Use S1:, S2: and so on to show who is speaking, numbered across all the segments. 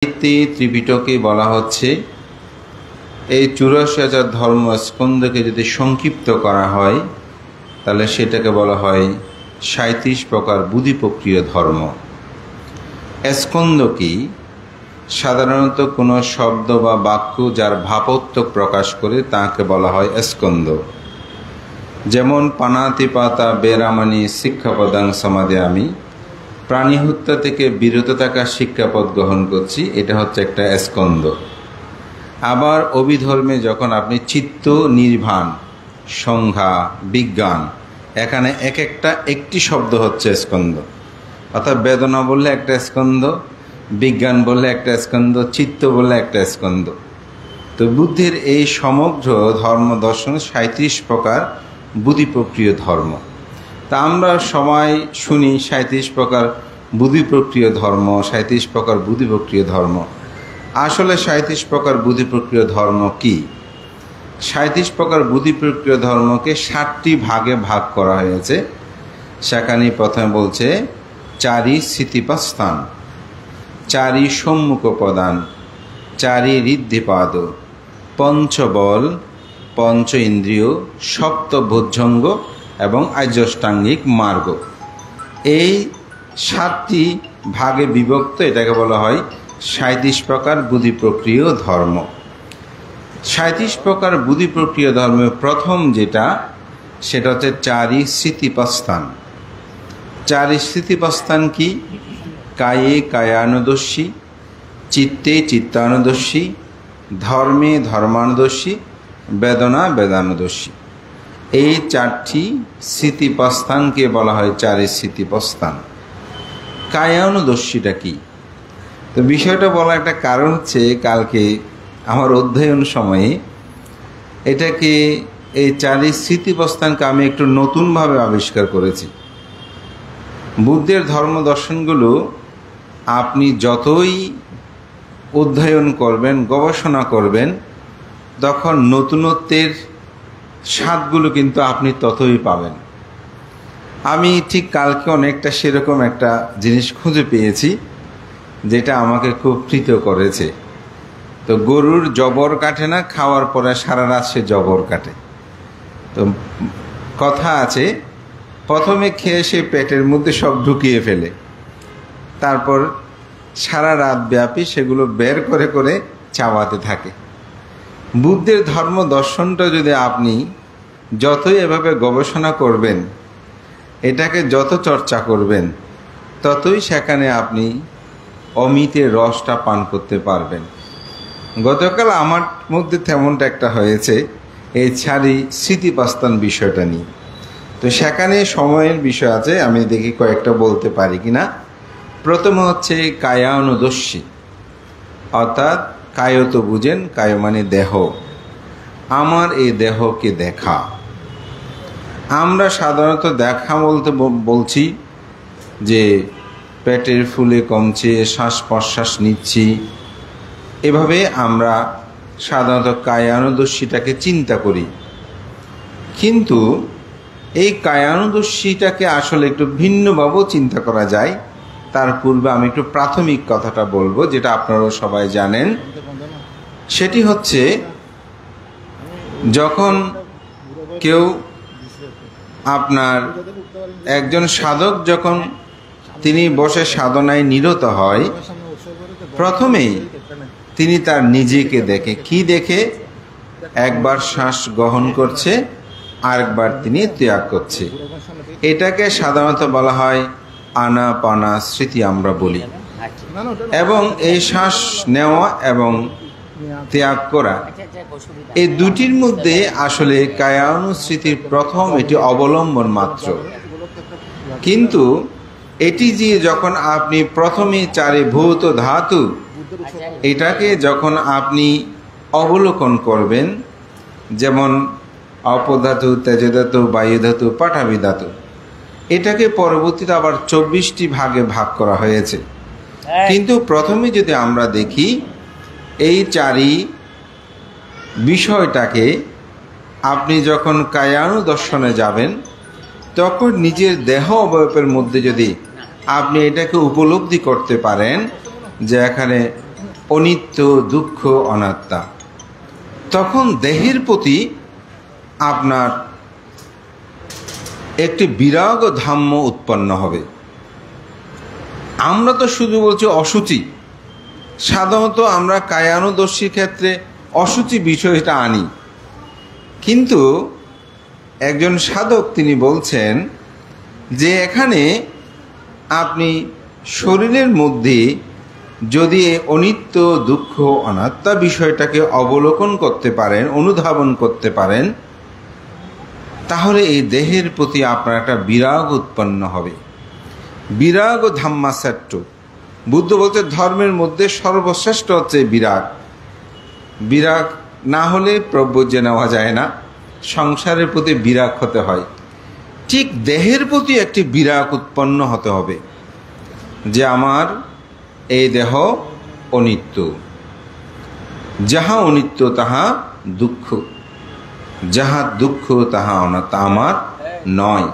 S1: ত্রিপিটকে বলা হচ্ছে এই ৮৪,০০০ ধর্মস্কন্ধকে যদি সংক্ষিপ্ত করা হয় তাহলে সেটাকে বলা হয় ৩৭ প্রকার বুদ্ধি প্রক্রিয় ধর্ম। স্কন্ধ কি? সাধারণত কোনো শব্দ বা বাক্য যার ভাবত্ব প্রকাশ করে তাকে বলা হয় স্কন্ধ। যেমন পানাতিপাতা বেরামানি শিক্ষাপদাং সমাদিয়ামি, প্রাণী হত্যা থেকে বিরত থাকা শিক্ষাপদ গ্রহণ করছি, এটা হচ্ছে একটা স্কন্ধ। আবার অভিধর্মে যখন আপনি চিত্ত নির্বাণ, সংজ্ঞা, বিজ্ঞান, এখানে একটি শব্দ হচ্ছে স্কন্ধ। অর্থাৎ বেদনা বললে একটা স্কন্ধ, বিজ্ঞান বললে একটা স্কন্ধ, চিত্ত বললে একটা স্কন্ধ। তো বুদ্ধির এই সমগ্র ধর্ম দর্শন ৩৭ প্রকার বুদ্ধি প্রক্রিয় ধর্ম। তা আমরা সবাই শুনি ৩৭ প্রকার বুদ্ধি প্রক্রিয় ধর্ম, ৩৭ প্রকার বুদ্ধি প্রক্রিয় ধর্ম। আসলে ৩৭ প্রকার বুদ্ধি প্রক্রিয় ধর্ম কি? ৩৭ প্রকার বুদ্ধি প্রক্রিয় ধর্মকে ৭টি ভাগে ভাগ করা হয়েছে। সেখানে প্রথমে বলছে ৪ই স্থিতিপ্রস্থান, ৪ই সম্মুখ প্রদান, ৪ই ঋদ্ধিপাদ, পঞ্চবল, পঞ্চ ইন্দ্রিয়, সপ্ত ভোজ্যঙ্গ এবং আর্যষ্টাঙ্গিক মার্গ। এই ৭টি ভাগে বিভক্ত, এটাকে বলা হয় ৩৭ প্রকার বুদ্ধি প্রক্রিয় ধর্ম। ৩৭ প্রকার বুদ্ধি প্রক্রিয় ধর্মের প্রথম যেটা, সেটা হচ্ছে ৪ই স্থিতিপ্রস্থান। ৪ই স্থিতিপ্রস্থান কি? কায়ে কায়ানুদর্শী, চিত্তে চিত্তানুদর্শী, ধর্মে ধর্মানুদর্শী, বেদনা বেদানুদর্শী। এই ৪টি স্থিতিপ্রস্থানকে বলা হয় ৪ই স্থিতিপ্রস্থান। কায়ানুদর্শীটা কি? তো বিষয়টা বলার একটা কারণ হচ্ছে, কালকে আমার অধ্যয়ন সময়ে এটাকে এই ৪ই স্থিতিপ্রস্থানকে আমি একটু নতুনভাবে আবিষ্কার করেছি। বুদ্ধের ধর্ম দর্শনগুলো আপনি যতই অধ্যয়ন করবেন, গবেষণা করবেন, তখন নতুনত্বের স্বাদগুলো কিন্তু আপনি ততই পাবেন। আমি ঠিক কালকে অনেকটা সেরকম একটা জিনিস খুঁজে পেয়েছি যেটা আমাকে খুব প্রীত করেছে। তো গরুর জবর কাটে না, খাওয়ার পরে সারা রাত সে জবর কাটে। তো কথা আছে, প্রথমে খেয়ে সে পেটের মধ্যে সব ঢুকিয়ে ফেলে, তারপর সারা রাত ব্যাপী সেগুলো বের করে করে চাবাতে থাকে। বুদ্ধের ধর্ম দর্শনটা যদি আপনি যতই এভাবে গবেষণা করবেন, এটাকে যত চর্চা করবেন, ততই সেখানে আপনি অমৃতের রসটা পান করতে পারবেন। গতকাল আমার মধ্যে তেমনটা একটা হয়েছে এই ৪ই স্থিতিপ্রস্থান বিষয়টা নিয়ে। তো সেখানে সময়ের বিষয় আছে, আমি দেখি কয়েকটা বলতে পারি কিনা। প্রথম হচ্ছে কায়ানুদর্শী, অর্থাৎ কায় তো বুঝেন, কায় মানে দেহ। আমার এই দেহকে দেখা। আমরা সাধারণত দেখা বলতে বলছি যে পেটের ফুলে কমছে, শ্বাস প্রশ্বাস নিচ্ছি, এভাবে আমরা সাধারণত কায়ানুদর্শীটাকে চিন্তা করি। কিন্তু এই কায়ানুদর্শীটাকে আসলে একটু ভিন্নভাবেও চিন্তা করা যায়। তার পূর্বে আমি একটু প্রাথমিক কথাটা বলবো, যেটা আপনারাও সবাই জানেন। সেটি হচ্ছে, যখন কেউ আপনার একজন সাধক যখন তিনি বসে সাধনায় নিরত হয়, প্রথমেই তিনি তার নিজেকে দেখে। কি দেখে? একবার শ্বাস গ্রহণ করছে, আরেকবার তিনি ত্যাগ করছে। এটাকে সাধারণত বলা হয় আনাপানা স্মৃতি আমরা বলি। এবং এই শ্বাস নেওয়া এবং ত্যাগ করা, এই দুটির মধ্যে আসলে কায়ানুস্মৃতির প্রথম এটি অবলম্বন মাত্র। কিন্তু এটি যে যখন আপনি প্রথমে ৪ই ভূত ধাতু, এটাকে যখন আপনি অবলোকন করবেন, যেমন অপধাতু, তেজধাতু, বায়ুধাতু, পাঠাবি ধাতু, এটাকে পরবর্তীতে আবার ২৪টি ভাগে ভাগ করা হয়েছে। কিন্তু প্রথমে যদি আমরা দেখি এই ৪ই বিষয়টাকে, আপনি যখন কায়ানু দর্শনে যাবেন, তখন নিজের দেহ অবয়বের মধ্যে যদি আপনি এটাকে উপলব্ধি করতে পারেন যে এখানে অনিত্য, দুঃখ, অনাত্মা, তখন দেহের প্রতি আপনার একটি বিরাগ ধাম্য উৎপন্ন হবে। আমরা তো শুধু বলছি অসুচি, সাধারণত আমরা কায়ানুদর্শীর ক্ষেত্রে অসুচি বিষয়টা আনি, কিন্তু একজন সাধক তিনি বলছেন যে এখানে আপনি শরীরের মধ্যে যদি অনিত্য, দুঃখ, অনাত্মা বিষয়টাকে অবলোকন করতে পারেন, অনুধাবন করতে পারেন, তাহলে এই দেহের প্রতি আপনার একটা বিরাগ উৎপন্ন হবে। বিরাগ ধাম্মাসাট্য, বুদ্ধ বলতে ধর্মের মধ্যে সর্বশ্রেষ্ঠ হচ্ছে বিরাগ। বিরাগ না হলে প্রব্রজ্য নেওয়া যায় না, সংসারের প্রতি বিরাগ হতে হয়। ঠিক দেহের প্রতি একটি বিরাগ উৎপন্ন হতে হবে যে আমার এই দেহ অনিত্য, যাহা অনিত্য তাহা দুঃখ, যাহা দুঃখ তাহা অনাত্মা আমার নয়।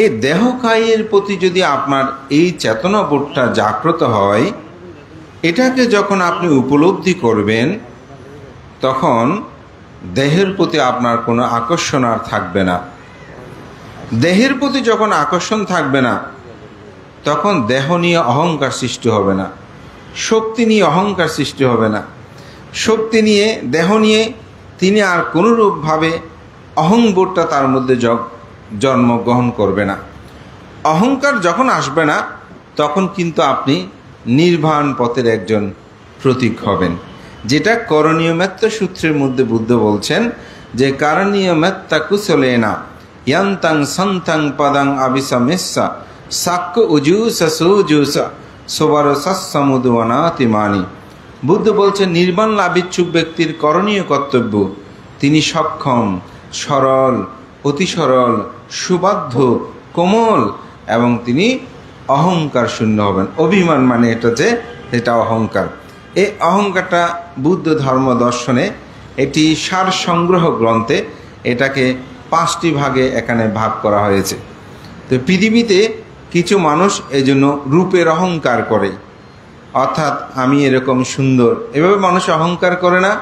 S1: এই দেহকায়ের প্রতি যদি আপনার এই চেতনাবোধটা জাগ্রত হয়, এটাকে যখন আপনি উপলব্ধি করবেন, তখন দেহের প্রতি আপনার কোনো আকর্ষণ আর থাকবে না। দেহের প্রতি যখন আকর্ষণ থাকবে না, তখন দেহ নিয়ে অহংকার সৃষ্টি হবে না, শক্তি নিয়ে অহংকার সৃষ্টি হবে না। শক্তি নিয়ে, দেহ নিয়ে তিনি আর কোনোরূপভাবে অহংবোধটা তার মধ্যে জন্মগ্রহণ করবে না। অহংকার যখন আসবে না, তখন কিন্তু আপনি নির্বাণ পথের একজন প্রতীক হবেন, যেটা করণীয় মেত্তা সূত্রের মধ্যে বুদ্ধ বলছেন যে করণীয় মেত্তা কুশলেনা ইয়ান্তাং সন্তাং পদাং আবিসামেসা সাক্য উজুসা সুজুসা সোবার সসমুদওয়ানাতিমানি। বুদ্ধ বলছেন নির্বাণ লাভিচ্ছুক ব্যক্তির করণীয় কর্তব্য, তিনি সক্ষম, সরল, অতি সরল, সুবাধ্য, কোমল, এবং তিনি অহংকার শূন্য হবেন। অভিমান মানে এটা অহংকার। এই অহংকারটা বুদ্ধ ধর্ম দর্শনে এটি সার সংগ্রহ গ্রন্থে এটাকে 5টি ভাগে এখানে ভাগ করা হয়েছে। তো পৃথিবীতে কিছু মানুষ এজন্য রূপের অহংকার করে, অর্থাৎ আমি এরকম সুন্দর, এভাবে মানুষ অহংকার করে না।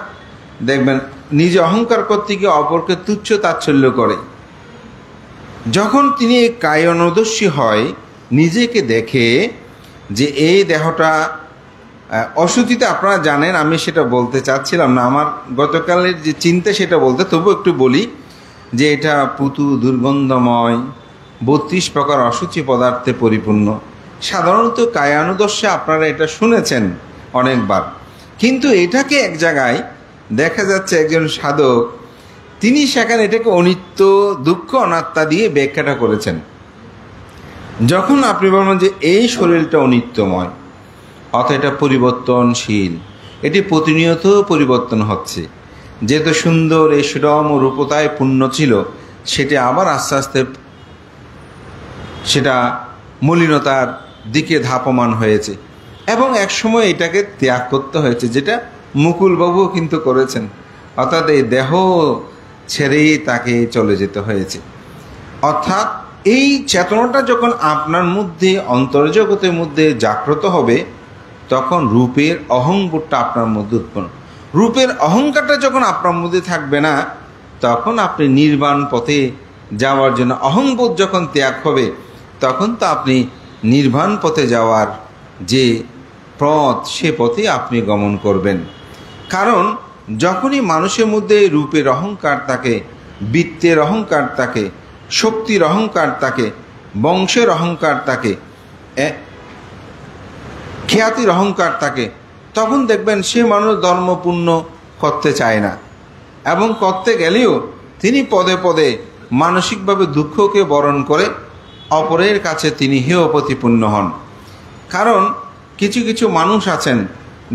S1: দেখবেন নিজে অহংকার করতে গিয়ে অপরকে তুচ্ছ তাচ্ছল্য করে। যখন তিনি কায়ানুদর্শী হয়, নিজেকে দেখে যে এই দেহটা অশুচিতে, আপনারা জানেন, আমি সেটা বলতে চাচ্ছিলাম না, আমার গতকালের যে চিন্তা সেটা বলতে, তবু একটু বলি যে এটা পুতু, দুর্গন্ধময়, 32 প্রকার অশুচি পদার্থে পরিপূর্ণ। সাধারণত কায়ানুদর্শে আপনারা এটা শুনেছেন অনেকবার, কিন্তু এটাকে এক জায়গায় দেখা যাচ্ছে একজন সাধক তিনি সেখানে এটাকে অনিত্য, দুঃখ, অনাত্মা দিয়ে ব্যাখ্যাটা করেছেন। যখন আপনি বলবেন যে এই শরীরটা অনিত্যময়, অর্থাৎ এটা পরিবর্তনশীল, এটি প্রতিনিয়ত পরিবর্তন হচ্ছে, যেহেতু সুন্দর এই সুরম ও রূপতায় পূর্ণ ছিল, সেটা আবার আস্তে আস্তে সেটা মলিনতার দিকে ধাপমান হয়েছে, এবং একসময় এটাকে ত্যাগ করতে হয়েছে, যেটা মুকুলবাবুও কিন্তু করেছেন। অর্থাৎ এই দেহ ছেড়েই তাকে চলে যেতে হয়েছে। অর্থাৎ এই চেতনাটা যখন আপনার মধ্যে, অন্তর্জগতের মধ্যে জাগ্রত হবে, তখন রূপের অহংবোধটা আপনার মধ্যে উৎপন্ন। রূপের অহংকারটা যখন আপনার মধ্যে থাকবে না, তখন আপনি নির্বাণ পথে যাওয়ার জন্য, অহংবোধ যখন ত্যাগ হবে, তখন তো আপনি নির্বাণ পথে যাওয়ার যে পথ, সে পথে আপনি গমন করবেন। কারণ যখনই মানুষের মধ্যে রূপের অহংকার থাকে, বৃত্তের অহংকার থাকে, শক্তির অহংকার থাকে, বংশের অহংকার থাকে, খ্যাতির অহংকার থাকে, তখন দেখবেন সে মানুষ ধর্মপূর্ণ করতে চায় না, এবং করতে গেলেও তিনি পদে পদে মানসিকভাবে দুঃখকে বরণ করে অপরের কাছে তিনি হেয় প্রতিপন্ন হন। কারণ কিছু কিছু মানুষ আছেন,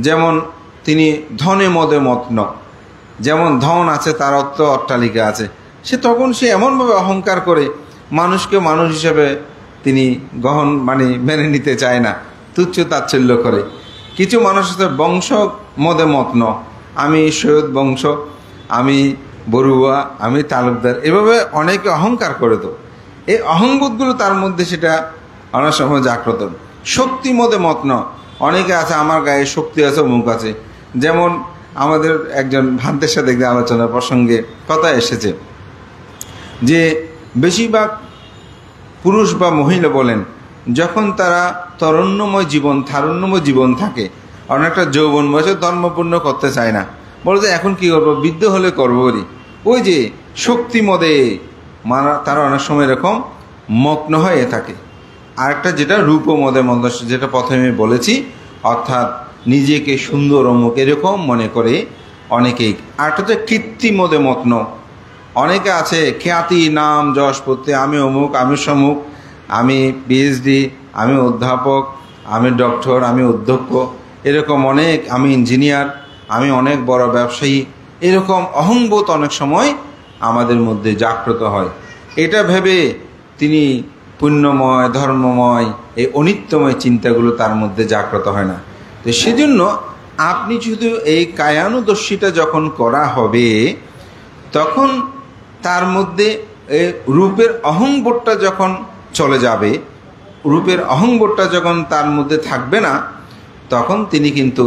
S1: যেমন তিনি ধনে মদে মত্ন, যেমন ধন আছে, তার অট্টালিকা আছে, তখন সে এমনভাবে অহংকার করে মানুষকে মানুষ হিসেবে তিনি মেনে নিতে চায় না, তুচ্ছ তাচ্ছল্য করে। কিছু মানুষ আছে বংশ মদে মত্ন, আমি সৈয়দ বংশ, আমি বড়ুয়া, আমি তালুকদার, এভাবে অনেকে অহংকার করে। তো এই অহংবোধগুলো তার মধ্যে সেটা অনেক সময় জাগ্রত। শক্তি মদে মত্ন, অনেকে আছে আমার গায়ে শক্তি আছে, মুখ আছে। যেমন আমাদের একজন ভান্তের সাথে আলোচনা প্রসঙ্গে কথা এসেছে যে বেশিরভাগ পুরুষ বা মহিলা বলেন, যখন তারা তরুণ্যময় জীবন থাকে, অনেকটা যৌবন বয়সে ধর্মপূর্ণ করতে চায় না, বলে যে এখন কি করবো, বৃদ্ধ হলে করবো বলি, ওই যে শক্তি মদে তারা অনেক সময় এরকম মগ্ন হয়ে থাকে। আরেকটা যেটা রূপ মদে মন্দ, যেটা প্রথমে বলেছি, অর্থাৎ নিজেকে সুন্দর অমুক এরকম মনে করে অনেকেই। আরেকটা হচ্ছে কীর্তি মদে মগ্ন। অনেকে আছে খ্যাতি নাম যশ করতে, আমি অমুক, আমি সমুক, আমি পিএইচডি, আমি অধ্যাপক, আমি ডক্টর, আমি অধ্যক্ষ, এরকম অনেক, আমি ইঞ্জিনিয়ার, আমি অনেক বড় ব্যবসায়ী, এরকম অহংবোধ অনেক সময় আমাদের মধ্যে জাগ্রত হয়। এটা ভেবে তিনি পুণ্যময় ধর্মময় এই অনিত্যময় চিন্তাগুলো তার মধ্যে জাগ্রত হয় না। তো সেজন্য আপনি শুধু এই কায়ানুদর্শিতা যখন করা হবে, তখন তার মধ্যে রূপের অহংবোধটা যখন চলে যাবে, রূপের অহংবোধটা যখন তার মধ্যে থাকবে না, তখন তিনি কিন্তু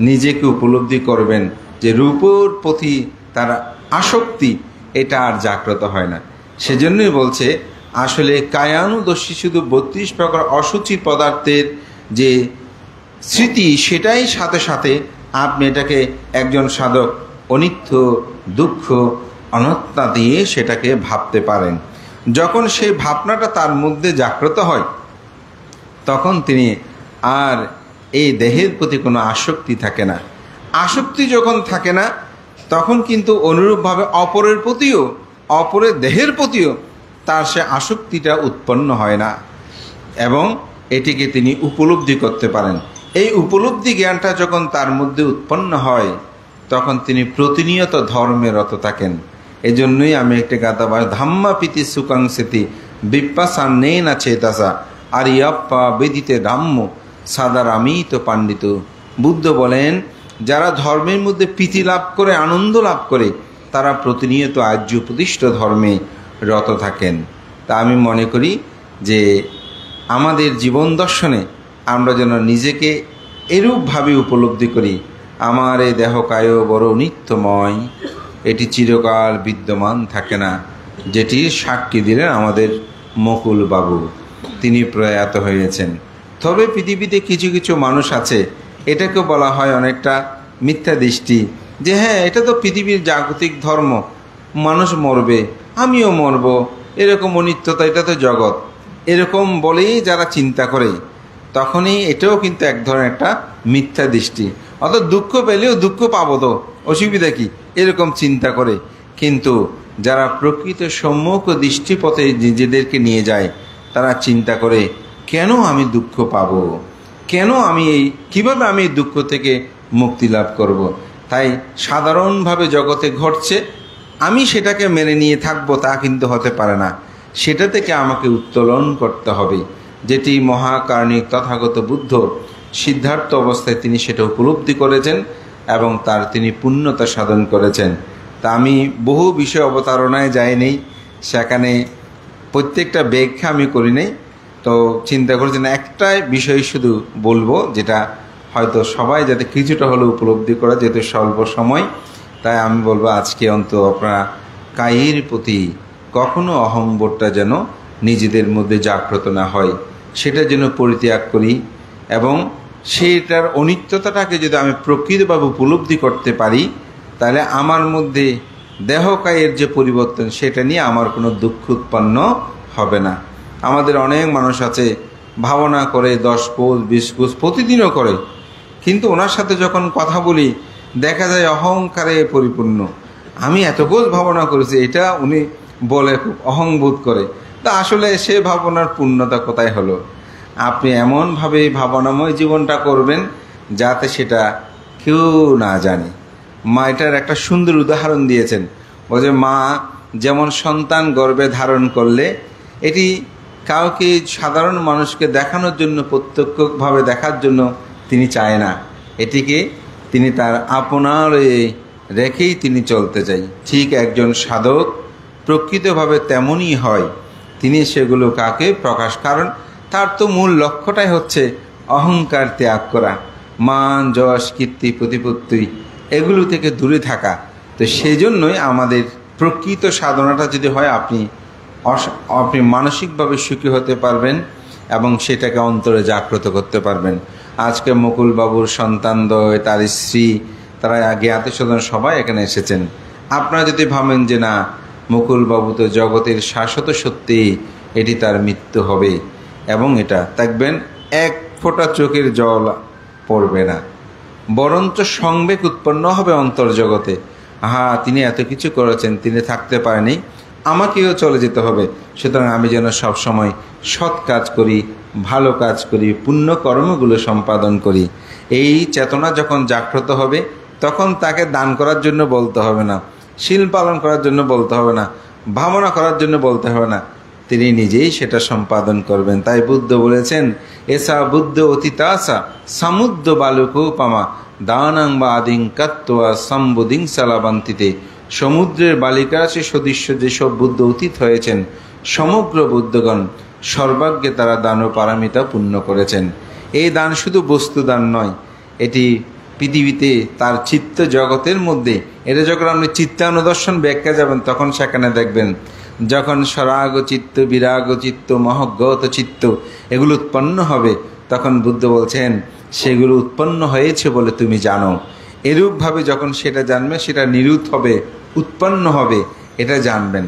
S1: নিজেকে উপলব্ধি করবেন যে রূপের প্রতি তার আসক্তি এটা আর জাগ্রত হয় না। সেজন্যই বলছে আসলে কায়ানুদর্শী শুধু 32 প্রকার অসুচি পদার্থের যে স্মৃতি, সেটাই সাথে সাথে আপনি এটাকে একজন সাধক অনিত্য দুঃখ অনাত্মা দিয়ে সেটাকে ভাবতে পারেন। যখন সেই ভাবনাটা তার মধ্যে জাগ্রত হয়, তখন তিনি আর এই দেহের প্রতি কোনো আসক্তি থাকে না। আসক্তি যখন থাকে না, তখন কিন্তু অনুরূপভাবে অপরের প্রতিও, অপরের দেহের প্রতিও তার সে আসক্তিটা উৎপন্ন হয় না, এবং এটিকে তিনি উপলব্ধি করতে পারেন। এই উপলব্ধি জ্ঞানটা যখন তার মধ্যে উৎপন্ন হয়, তখন তিনি প্রতিনিয়ত ধর্মে রত থাকেন। এই জন্যই আমি একটি গাথা বলি, ধাম্মা পিতি সুকাংসেতি বিপ্পাসান্নে না চেতাসা আর ইয়াপ্পা বেদিতে রাম্য সাদারামি তো পাণ্ডিত। বুদ্ধ বলেন, যারা ধর্মের মধ্যে প্রীতি লাভ করে, আনন্দ লাভ করে, তারা প্রতিনিয়ত আর্য প্রতিষ্ঠ ধর্মে রত থাকেন। তা আমি মনে করি যে আমাদের জীবন দর্শনে আমরা যেন নিজেকে এরূপভাবে উপলব্ধি করি, আমার এই দেহকায় বড় নিত্যময়, এটি চিরকাল বিদ্যমান থাকে না, যেটির সাক্ষী দিলেন আমাদের মুকুল বাবু, তিনি প্রয়াত হয়েছেন। তবে পৃথিবীতে কিছু কিছু মানুষ আছে, এটাকে বলা হয় অনেকটা মিথ্যা দৃষ্টি, যে হ্যাঁ এটা তো পৃথিবীর জাগতিক ধর্ম, মানুষ মরবে, আমিও মরব, এরকম অনিত্যতা, এটা তো জগৎ, এরকম বলেই যারা চিন্তা করে, তখনই এটাও কিন্তু এক ধরনের একটা মিথ্যা দৃষ্টি। অর্থাৎ দুঃখ পেলেও দুঃখ পাবো তো, অসুবিধা কি, এরকম চিন্তা করে। কিন্তু যারা প্রকৃত সম্মুখ দৃষ্টিপথে নিজেদেরকে নিয়ে যায়, তারা চিন্তা করে কেন আমি দুঃখ পাব, কেন আমি কিভাবে আমি এই দুঃখ থেকে মুক্তি লাভ করব। তাই সাধারণভাবে জগতে ঘটছে, আমি সেটাকে মেনে নিয়ে থাকবো তা কিন্তু হতে পারে না, সেটা থেকে আমাকে উত্তোলন করতে হবে। যেটি মহাকারণিক তথাগত বুদ্ধ সিদ্ধার্থ অবস্থায় তিনি সেটা উপলব্ধি করেছেন এবং তার তিনি পূর্ণতা সাধন করেছেন। তা আমি বহু বিষয় অবতারণায় যাইনি, সেখানে প্রত্যেকটা ব্যাখ্যা আমি করি নাই। তো চিন্তা করেছেন একটাই বিষয় শুধু বলবো, যেটা হয়তো সবাই যাতে কিছুটা হলেও উপলব্ধি করা, যেহেতু স্বল্প সময়, তাই আমি বলবো আজকে অন্তত আপনারা কায়ের প্রতি কখনো অহংবোধটা যেন নিজেদের মধ্যে জাগ্রত না হয়, সেটা যেন পরিত্যাগ করি, এবং সেটার অনিত্যতাটাকে যদি আমি প্রকৃতভাবে উপলব্ধি করতে পারি, তাহলে আমার মধ্যে দেহকায়ের যে পরিবর্তন, সেটা নিয়ে আমার কোনো দুঃখ উৎপন্ন হবে না। আমাদের অনেক মানুষ আছে ভাবনা করে 10 কোষ 20 কোষ প্রতিদিনও করে, কিন্তু ওনার সাথে যখন কথা বলি দেখা যায় অহংকারে পরিপূর্ণ, আমি এত কোষ ভাবনা করেছি, এটা উনি বলে খুব অহংবোধ করে। তা আসলে সে ভাবনার পূর্ণতা কোথায় হলো? আপনি এমনভাবে ভাবনাময় জীবনটা করবেন যাতে সেটা কেউ না জানে। মা এটার একটা সুন্দর উদাহরণ দিয়েছেন, বলছে মা যেমন সন্তান গর্ভে ধারণ করলে এটি কাউকে, সাধারণ মানুষকে দেখানোর জন্য, প্রত্যক্ষভাবে দেখার জন্য তিনি চায় না, এটিকে তিনি তার আপনার রেখেই তিনি চলতে চাই। ঠিক একজন সাধক প্রকৃতভাবে তেমনই হয়, তিনি সেগুলো কাকে প্রকাশ, কারণ তার তো মূল লক্ষ্যটাই হচ্ছে অহংকার ত্যাগ করা, মান যশ কীর্তি প্রতিপত্তি এগুলো থেকে দূরে থাকা। তো সেই জন্যই আমাদের প্রকৃত সাধনাটা যদি হয়, আপনি মানসিকভাবে সুখী হতে পারবেন এবং সেটাকে অন্তরে জাগ্রত করতে পারবেন। আজকে মুকুল বাবুর সন্তানদ্বয়, তার স্ত্রী, তারা জ্ঞাতি স্বজন সবাই এখানে এসেছেন। আপনারা যদি ভাবেন যে না, মুকুল বাবু তো জগতের শাশ্বত সত্যি, এটি তার মৃত্যু হবে, এবং এটা দেখবেন এক ফোঁটা চোখের জল পড়বে না, বরঞ্চ সংবেগ উৎপন্ন হবে অন্তর্জগতে। তিনি এত কিছু করেছেন, তিনি থাকতে পারেনি, আমাকেও চলে যেতে হবে, সুতরাং আমি যেন সবসময় সৎ কাজ করি, ভালো কাজ করি, পুণ্যকর্মগুলো সম্পাদন করি। এই চেতনা যখন জাগ্রত হবে, তখন তাকে দান করার জন্য বলতে হবে না, শীল পালন করার জন্য বলতে হবে না, ভাবনা করার জন্য বলতে হবে না, তিনি নিজেই সেটা সম্পাদন করবেন। তাই বুদ্ধ বলেছেন, এসা বুদ্ধ অতীতাসা সমুদ্র বালুকোপমা দানাং বা আদিং কাত্তোয়া সম্বুদিং সালাবান্তিতে। সমুদ্রের বালিকারাশি সদৃশ্য যেসব বুদ্ধ অতীত হয়েছেন, সমগ্র বুদ্ধগণ সর্বাগ্যে তারা দান ও পারামিতা পূর্ণ করেছেন। এই দান শুধু বস্তু দান নয়, এটি পৃথিবীতে তার চিত্ত জগতের মধ্যে, এটা যখন আপনি চিত্তানুদর্শন ব্যাখ্যা যাবেন, তখন সেখানে দেখবেন যখন সরাগ চিত্ত, বিরাগ চিত্ত, মহজ্ঞত চিত্ত এগুলো উৎপন্ন হবে, তখন বুদ্ধ বলছেন সেগুলো উৎপন্ন হয়েছে বলে তুমি জানো। এরূপভাবে যখন সেটা জানবে, সেটা নিরুত হবে, উৎপন্ন হবে, এটা জানবেন।